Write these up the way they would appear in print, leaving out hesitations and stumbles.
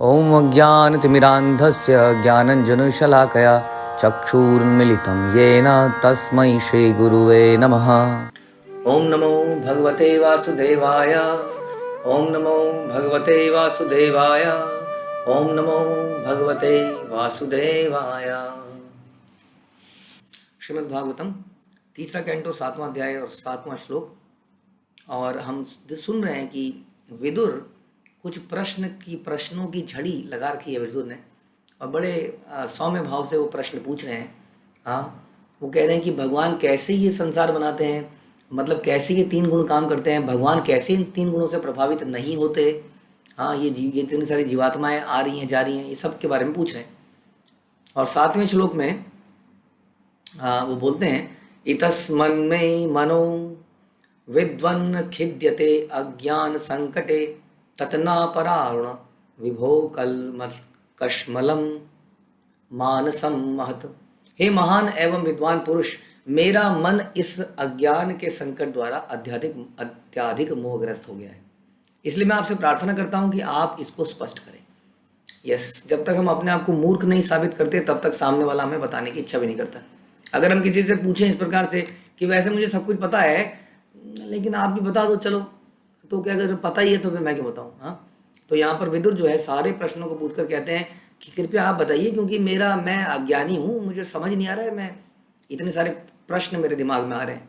ॐ अज्ञानतिमिरान्धस्य ज्ञानञ्जनशलाकया चक्षुरुन्मिलितं येन तस्मै श्रीगुरुवे नमः। ॐ नमो भगवते वासुदेवाय। ॐ नमो भगवते वासुदेवाय। ॐ नमो भगवते वासुदेवाय। श्रीमद् भागवतम तीसरा कैंटो 7वां अध्याय और 7वां श्लोक। और हम सुन रहे हैं कि विदुर कुछ प्रश्नों की झड़ी लगा रखी है विदुर ने, और बड़े सौम्य भाव से वो प्रश्न पूछ रहे हैं। हाँ, वो कह रहे हैं कि भगवान कैसे ये संसार बनाते हैं, मतलब कैसे ये 3 गुण काम करते हैं, भगवान कैसे इन 3 गुणों से प्रभावित नहीं होते। हाँ, ये इतनी सारी जीवात्माएं आ रही हैं जा रही हैं, ये सब के बारे में पूछ रहे हैं। और 7वें श्लोक में वो बोलते हैं, इतस्मन्मे मनो विद्वन्न खिद्यते अज्ञान संकटे तत्नापरारुण विभो कश्मलम मानसम महत। हे महान एवं विद्वान पुरुष, मेरा मन इस अज्ञान के संकट द्वारा अत्याधिक मोहग्रस्त हो गया है, इसलिए मैं आपसे प्रार्थना करता हूं कि आप इसको स्पष्ट करें। यस, जब तक हम अपने आप को मूर्ख नहीं साबित करते तब तक सामने वाला हमें बताने की इच्छा भी नहीं करता। अगर हम किसी से पूछें इस प्रकार से कि वैसे मुझे सब कुछ पता है लेकिन आप भी बता दो चलो, तो क्या अगर पता ही है तो फिर मैं क्यों बताऊं। हाँ, तो यहाँ पर विदुर जो है सारे प्रश्नों को पूछकर कहते हैं कि कृपया आप बताइए, क्योंकि मैं अज्ञानी हूँ, मुझे समझ नहीं आ रहा है, मैं इतने सारे प्रश्न मेरे दिमाग में आ रहे हैं।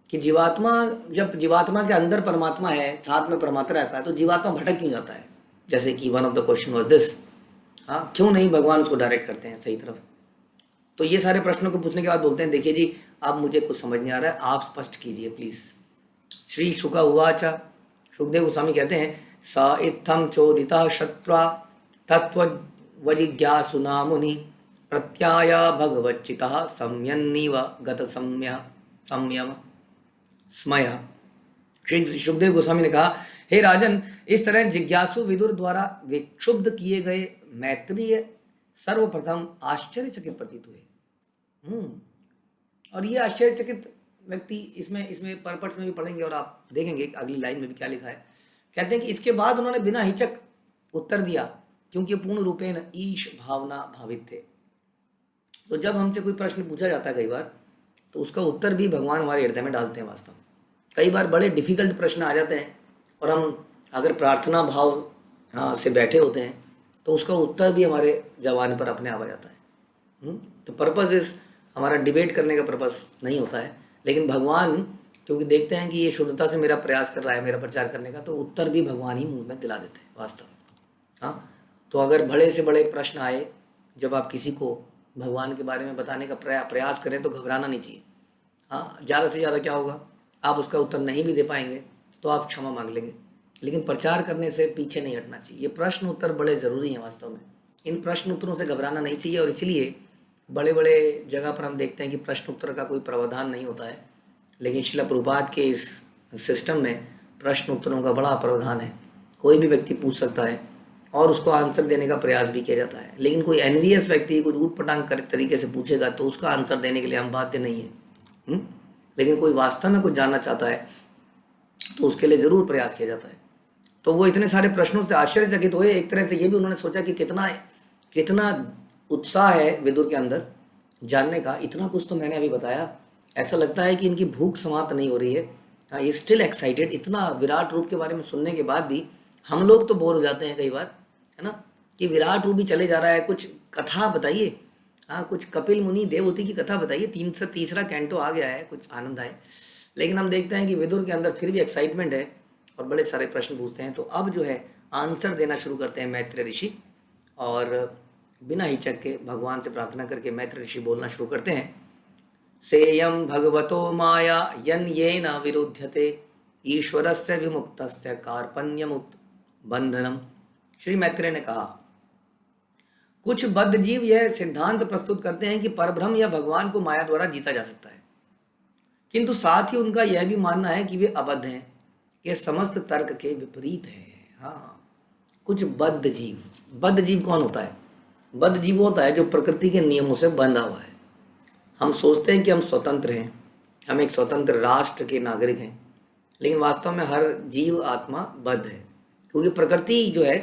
कि जब जीवात्मा के अंदर परमात्मा है, साथ में परमात्मा रहता है, तो जीवात्मा भटक क्यों जाता है। जैसे कि one of the question was this, हाँ, क्यों नहीं भगवान उसको डायरेक्ट करते हैं सही तरफ। तो ये सारे प्रश्नों को पूछने के बाद बोलते हैं, देखिए जी, अब मुझे कुछ समझ नहीं आ रहा है, आप स्पष्ट कीजिए प्लीज। श्री शुक उवाच, सुखदेव गोस्वामी कहते हैं, स इत्थं चोदितः शत्रुआ तत्त्वजिज्ञासुना मुनि प्रत्याय भगवच्चितः सम्यन्निव गत संयम स्मय। श्री सुखदेव गोस्वामी ने कहा, हे राजन, इस तरह जिज्ञासु विदुर द्वारा विक्षुब्ध किए गए मैत्रेय सर्वप्रथम आश्चर्यचकित प्रतीत हुए। और ये आश्चर्यचकित व्यक्ति इसमें परपट्स में भी पढ़ेंगे और आप देखेंगे अगली लाइन में भी क्या लिखा है। कहते हैं कि इसके बाद उन्होंने बिना हिचक उत्तर दिया, क्योंकि पूर्ण रूपेण ईश भावना भावित थे। तो जब हमसे कोई प्रश्न पूछा जाता है कई बार, तो उसका उत्तर भी भगवान हमारे हृदय में डालते हैं। वास्तव में कई बार बड़े डिफिकल्ट प्रश्न आ जाते हैं, और हम अगर प्रार्थना भाव से बैठे होते हैं तो उसका उत्तर भी हमारे जबान पर अपने आप आ जाता है। तो पर्पस इस हमारा डिबेट करने का पर्पस नहीं होता है, लेकिन भगवान क्योंकि देखते हैं कि ये शुद्धता से मेरा प्रयास कर रहा है मेरा प्रचार करने का, तो उत्तर भी भगवान ही मुंह में दिला देते हैं वास्तव में। हाँ, तो अगर बड़े से बड़े प्रश्न आए, जब आप किसी को भगवान के बारे में बताने का प्रयास करें तो घबराना नहीं चाहिए। हाँ, ज़्यादा से ज़्यादा क्या होगा, आप उसका उत्तर नहीं भी दे पाएंगे तो आप क्षमा मांग लेंगे, लेकिन प्रचार करने से पीछे नहीं हटना चाहिए। ये प्रश्न उत्तर बड़े ज़रूरी हैं वास्तव में, इन प्रश्न उत्तरों से घबराना नहीं चाहिए। और इसीलिए बड़े बड़े जगह पर हम देखते हैं कि प्रश्न उत्तर का कोई प्रावधान नहीं होता है, लेकिन श्रील प्रभुपाद के इस सिस्टम में प्रश्न उत्तरों का बड़ा प्रावधान है। कोई भी व्यक्ति पूछ सकता है और उसको आंसर देने का प्रयास भी किया जाता है, लेकिन कोई एनवीएस व्यक्ति कुछ ऊट पटांग तरीके से पूछेगा तो उसका आंसर देने के लिए हम बाध्य नहीं है। लेकिन कोई वास्तव में कुछ जानना चाहता है तो उसके लिए ज़रूर प्रयास किया जाता है। तो वो इतने सारे प्रश्नों से आश्चर्यचकित हुए। एक तरह से ये भी उन्होंने सोचा कि कितना उत्साह है विदुर के अंदर जानने का, इतना कुछ तो मैंने अभी बताया। ऐसा लगता है कि इनकी भूख समाप्त नहीं हो रही है। हाँ, ये स्टिल एक्साइटेड। इतना विराट रूप के बारे में सुनने के बाद भी हम लोग तो बोर हो जाते हैं कई बार, है ना, कि विराट रूप भी चले जा रहा है, कुछ कथा बताइए। हाँ, कुछ कपिल मुनि देवहूति की कथा बताइए। तीसरा कैंटो आ गया है, कुछ आनंद आए। लेकिन हम देखते हैं कि विदुर के अंदर फिर भी एक्साइटमेंट है और बड़े सारे प्रश्न पूछते हैं। तो अब जो है आंसर देना शुरू करते हैं मैत्रेय ऋषि, और बिना हिचक के भगवान से प्रार्थना करके मैत्रेय ऋषि बोलना शुरू करते हैं। सेयं भगवतो माया यन येन विरुध्यते ईश्वरस्य विमुक्तस्य कार्पण्यमुक्त बंधनम। श्री मैत्रेय ने कहा, कुछ बद्ध जीव यह सिद्धांत प्रस्तुत करते हैं कि परब्रह्म या भगवान को माया द्वारा जीता जा सकता है, किंतु साथ ही उनका यह भी मानना है कि वे अबद्ध हैं। यह समस्त तर्क के विपरीत है। हाँ, कुछ बद्ध जीव कौन होता है? बद्ध जीव होता है जो प्रकृति के नियमों से बंधा हुआ है। हम सोचते हैं कि हम स्वतंत्र हैं, हम एक स्वतंत्र राष्ट्र के नागरिक हैं, लेकिन वास्तव में हर जीव आत्मा बद्ध है, क्योंकि प्रकृति जो है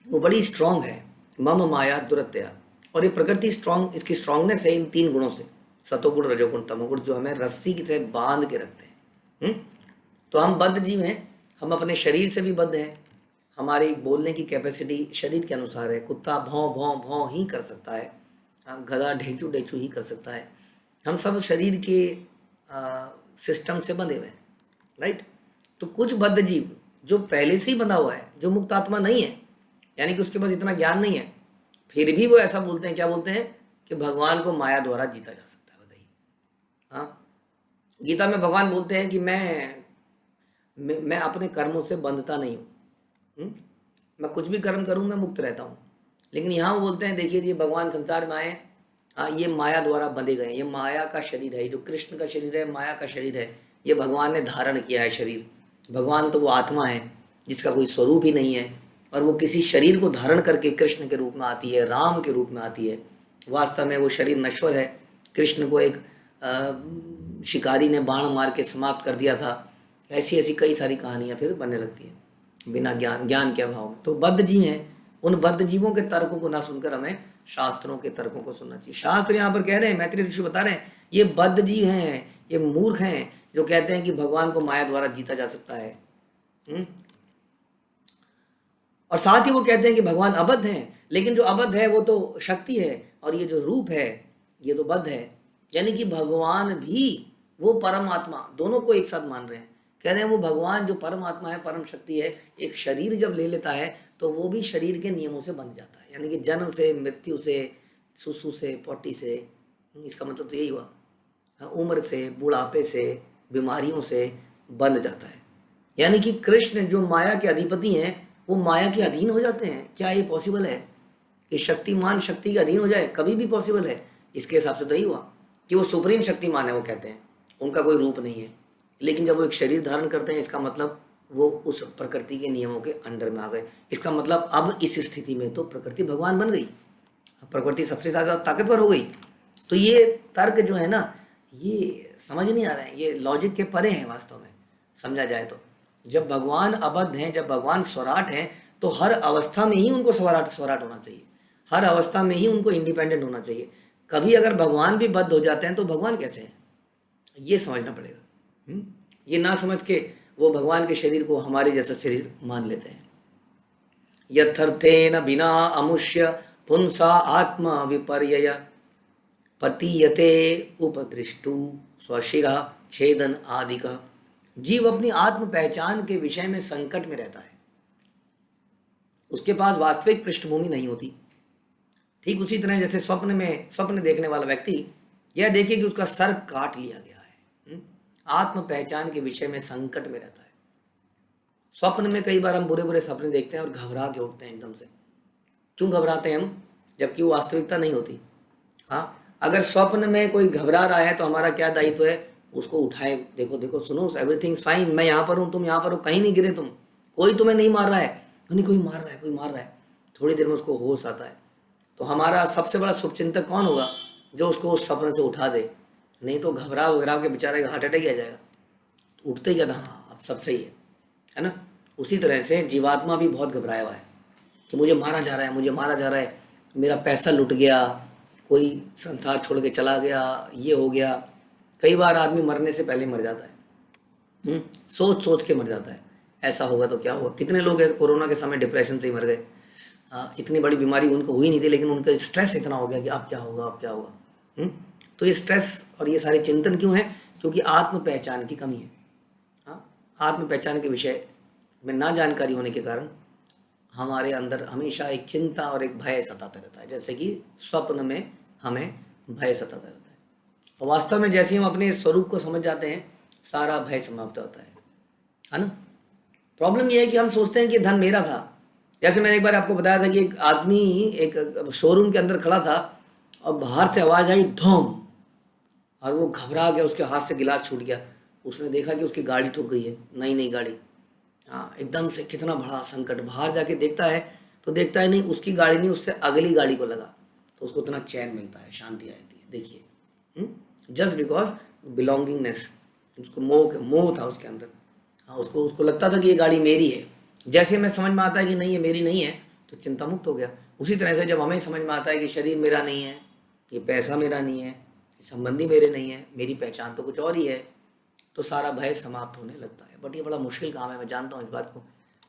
वो बड़ी स्ट्रांग है। मम माया दुरत्या। और ये प्रकृति स्ट्रांग, इसकी स्ट्रांगनेस है इन 3 गुणों से, सतोगुण रजोगुण तमोगुण, जो हमें रस्सी की तरह बांध के रखते हैं। तो हम बद्ध जीव हैं, हम अपने शरीर से भी बद्ध हैं। हमारी बोलने की कैपेसिटी शरीर के अनुसार है। कुत्ता भौं भौं भौं ही कर सकता है, गधा ढेंचू ढेंचू ही कर सकता है। हम सब शरीर के सिस्टम से बंधे हुए हैं, राइट। तो कुछ बद्ध जीव जो पहले से ही बंधा हुआ है, जो मुक्त आत्मा नहीं है, यानी कि उसके पास इतना ज्ञान नहीं है, फिर भी वो ऐसा बोलते हैं, क्या बोलते हैं, कि भगवान को माया द्वारा जीता जा सकता है। बताइए। हाँ, गीता में भगवान बोलते हैं कि मैं अपने कर्मों से बंधता नहीं हूँ, मैं कुछ भी कर्म करूँ मैं मुक्त रहता हूँ। लेकिन यहाँ वो बोलते हैं, देखिए जी भगवान संसार में आए, ये माया द्वारा बंधे गए, ये माया का शरीर है, जो कृष्ण का शरीर है माया का शरीर है, ये भगवान ने धारण किया है शरीर। भगवान तो वो आत्मा है जिसका कोई स्वरूप ही नहीं है, और वो किसी शरीर को धारण करके कृष्ण के रूप में आती है, राम के रूप में आती है। वास्तव में वो शरीर नश्वर है। कृष्ण को एक शिकारी ने बाण मार के समाप्त कर दिया था। ऐसी ऐसी कई सारी कहानियाँ फिर बनने लगती हैं बिना ज्ञान के अभाव में। तो बद्ध जीव हैं, उन बद्ध जीवों के तर्कों को ना सुनकर हमें शास्त्रों के तर्कों को सुनना चाहिए। शास्त्र यहाँ पर कह रहे हैं, मैत्रेय ऋषि बता रहे हैं, ये बद्ध जीव हैं, ये मूर्ख हैं, जो कहते हैं कि भगवान को माया द्वारा जीता जा सकता है। और साथ ही वो कहते हैं कि भगवान अबद्ध हैं, लेकिन जो अबद्ध है वो तो शक्ति है, और ये जो रूप है ये तो बद्ध है। यानी कि भगवान भी वो परमात्मा, दोनों को एक साथ मान रहे हैं। कह रहे हैं वो भगवान जो परमात्मा है, परम शक्ति है, एक शरीर जब ले लेता है तो वो भी शरीर के नियमों से बंध जाता है। यानी कि जन्म से, मृत्यु से, सुसु से, पोटी से, इसका मतलब तो यही हुआ, उम्र से, बुढ़ापे से, बीमारियों से बंध जाता है। यानी कि कृष्ण जो माया के अधिपति हैं, वो माया के अधीन हो जाते हैं। क्या ये पॉसिबल है कि शक्तिमान शक्ति के अधीन हो जाए? कभी भी पॉसिबल है। इसके हिसाब से तो यही हुआ कि वो सुप्रीम शक्तिमान है, वो कहते हैं उनका कोई रूप नहीं है, लेकिन जब वो एक शरीर धारण करते हैं, इसका मतलब वो उस प्रकृति के नियमों के अंडर में आ गए। इसका मतलब अब इस स्थिति में तो प्रकृति भगवान बन गई, प्रकृति सबसे ज़्यादा ताकतवर हो गई। तो ये तर्क जो है ना, ये समझ नहीं आ रहा है, ये लॉजिक के परे हैं वास्तव में, समझा जाए तो। जब भगवान अबद्ध हैं, जब भगवान स्वराट हैं, तो हर अवस्था में ही उनको स्वराट होना चाहिए, हर अवस्था में ही उनको इंडिपेंडेंट होना चाहिए। कभी अगर भगवान भी बद्ध हो जाते हैं तो भगवान कैसे हैं, ये समझना पड़ेगा। ये ना समझ के वो भगवान के शरीर को हमारे जैसा शरीर मान लेते हैं। यथर्थेन बिना अमुष्य पुंसा आत्मा विपर्यय पतीयते उपदृष्टु स्वशिरा छेदन आदि का। जीव अपनी आत्म पहचान के विषय में संकट में रहता है, उसके पास वास्तविक पृष्ठभूमि नहीं होती। ठीक उसी तरह जैसे स्वप्न देखने वाला व्यक्ति यह देखे कि उसका सर काट लिया गया है, आत्म पहचान के विषय में संकट में रहता है। स्वप्न में कई बार हम बुरे बुरे सपने देखते हैं और घबरा के उठते हैं एकदम से। क्यों घबराते हैं हम, जबकि वो वास्तविकता नहीं होती। हाँ, अगर स्वप्न में कोई घबरा रहा है तो हमारा क्या दायित्व है, उसको उठाए, देखो देखो सुनो, एवरीथिंग इज फाइन, मैं यहाँ पर हूँ, तुम यहाँ पर हो, कहीं नहीं गिरे तुम, कोई तुम्हें नहीं मार रहा है। नहीं, कोई मार रहा है, कोई मार रहा है। थोड़ी देर में उसको होश आता है। तो हमारा सबसे बड़ा शुभचिंतक कौन होगा, जो उसको उस सपने से उठा दे। नहीं तो घबरा के बेचारे हार्ट अटैक आ जाएगा। तो उठते ही कहता हाँ अब सब सही है ना। उसी तरह से जीवात्मा भी बहुत घबराया हुआ है कि मुझे मारा जा रहा है, मुझे मारा जा रहा है, मेरा पैसा लुट गया, कोई संसार छोड़ के चला गया, ये हो गया। कई बार आदमी मरने से पहले मर जाता है, सोच सोच के मर जाता है, ऐसा होगा तो क्या होगा। कितने लोग कोरोना के समय डिप्रेशन से ही मर गए। इतनी बड़ी बीमारी उनको हुई नहीं थी, लेकिन उनका स्ट्रेस इतना हो गया कि अब क्या होगा, अब क्या होगा। तो ये स्ट्रेस और ये सारे चिंतन क्यों है, क्योंकि आत्म पहचान की कमी है। आत्म पहचान के विषय में ना जानकारी होने के कारण हमारे अंदर हमेशा एक चिंता और एक भय सताता रहता है। जैसे कि स्वप्न में हमें भय सताता रहता है, और वास्तव में जैसे हम अपने स्वरूप को समझ जाते हैं, सारा भय समाप्त होता है ना। प्रॉब्लम यह है कि हम सोचते हैं कि धन मेरा था। जैसे मैंने एक बार आपको बताया था कि एक आदमी एक शोरूम के अंदर खड़ा था और बाहर से आवाज़ आई धूम, और वो घबरा गया, उसके हाथ से गिलास छूट गया। उसने देखा कि उसकी गाड़ी ठुक गई है, नई गाड़ी। एकदम से कितना बड़ा संकट। बाहर जाके देखता है तो देखता है नहीं, उसकी गाड़ी नहीं, उससे अगली गाड़ी को लगा। तो उसको इतना चैन मिलता है, शांति आती है। देखिए, जस्ट बिकॉज बिलोंगिंगनेस, उसको मोह था उसके अंदर। उसको लगता था कि ये गाड़ी मेरी है। जैसे मैं समझ में आता है कि नहीं ये मेरी नहीं है, तो चिंता मुक्त हो गया। उसी तरह से जब हमें समझ में आता है कि शरीर मेरा नहीं है, ये पैसा मेरा नहीं है, संबंधी मेरे नहीं है, मेरी पहचान तो कुछ और ही है, तो सारा भय समाप्त होने लगता है। बट ये बड़ा मुश्किल काम है, मैं जानता हूँ इस बात को।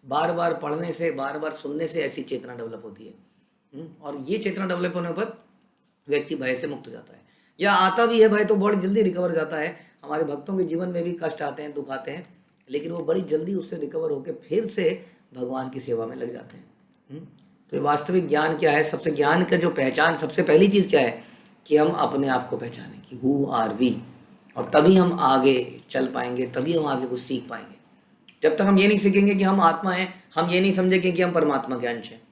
बार बार पढ़ने से, बार बार सुनने से ऐसी चेतना डेवलप होती है। और ये चेतना डेवलप होने पर व्यक्ति भय से मुक्त हो जाता है। या आता भी है भय तो बहुत जल्दी रिकवर हो जाता है। हमारे भक्तों के जीवन में भी कष्ट आते हैं, दुख आते हैं, लेकिन वो बड़ी जल्दी उससे रिकवर होकर फिर से भगवान की सेवा में लग जाते हैं। तो ये वास्तविक ज्ञान क्या है? सबसे ज्ञान का जो पहचान, सबसे पहली चीज़ क्या है कि हम अपने आप को पहचानें कि हु आर वी, और तभी हम आगे चल पाएंगे, तभी हम आगे कुछ सीख पाएंगे। जब तक हम ये नहीं सीखेंगे कि हम आत्मा हैं, हम ये नहीं समझेंगे कि हम परमात्मा के अंश हैं।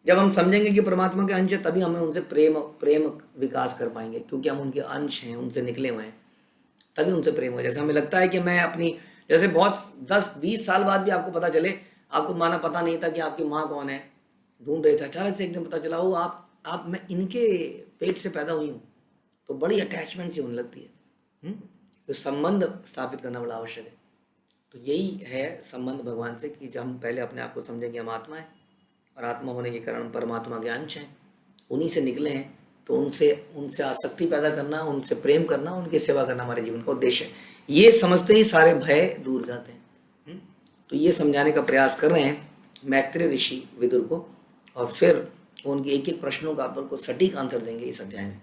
जब हम समझेंगे कि परमात्मा के अंश है, तभी हमें उनसे प्रेम विकास कर पाएंगे, क्योंकि हम उनके अंश हैं, उनसे निकले हुए हैं, तभी उनसे प्रेम हो। जैसे हमें लगता है कि मैं अपनी, जैसे बहुत 10-20 साल बाद भी आपको पता चले, आपको माना पता नहीं था कि आपकी माँ कौन है, ढूंढ रहे थे, अचानक से एक दिन पता चला वो आप मैं इनके पेट से पैदा हुई हूँ, तो बड़ी अटैचमेंट सी होने लगती है। तो संबंध स्थापित करना बड़ा आवश्यक है। तो यही है संबंध भगवान से, कि जब हम पहले अपने आप को समझें कि हम आत्मा है, और आत्मा होने के कारण परमात्मा के अंश हैं, उन्हीं से निकले हैं, तो उनसे आसक्ति पैदा करना, उनसे प्रेम करना, उनकी सेवा करना हमारे जीवन का उद्देश्य है। ये समझते ही सारे भय दूर जाते हैं। तो ये समझाने का प्रयास कर रहे हैं मैत्रेय ऋषि विदुर को, और फिर उनके एक एक प्रश्नों का आपको सटीक आंसर देंगे इस अध्याय में।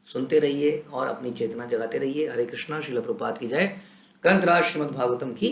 सुनते रहिए और अपनी चेतना जगाते रहिए। हरे कृष्णा। श्रील प्रभुपाद की जय। ग्रंथराज श्रीमद् भागवतम की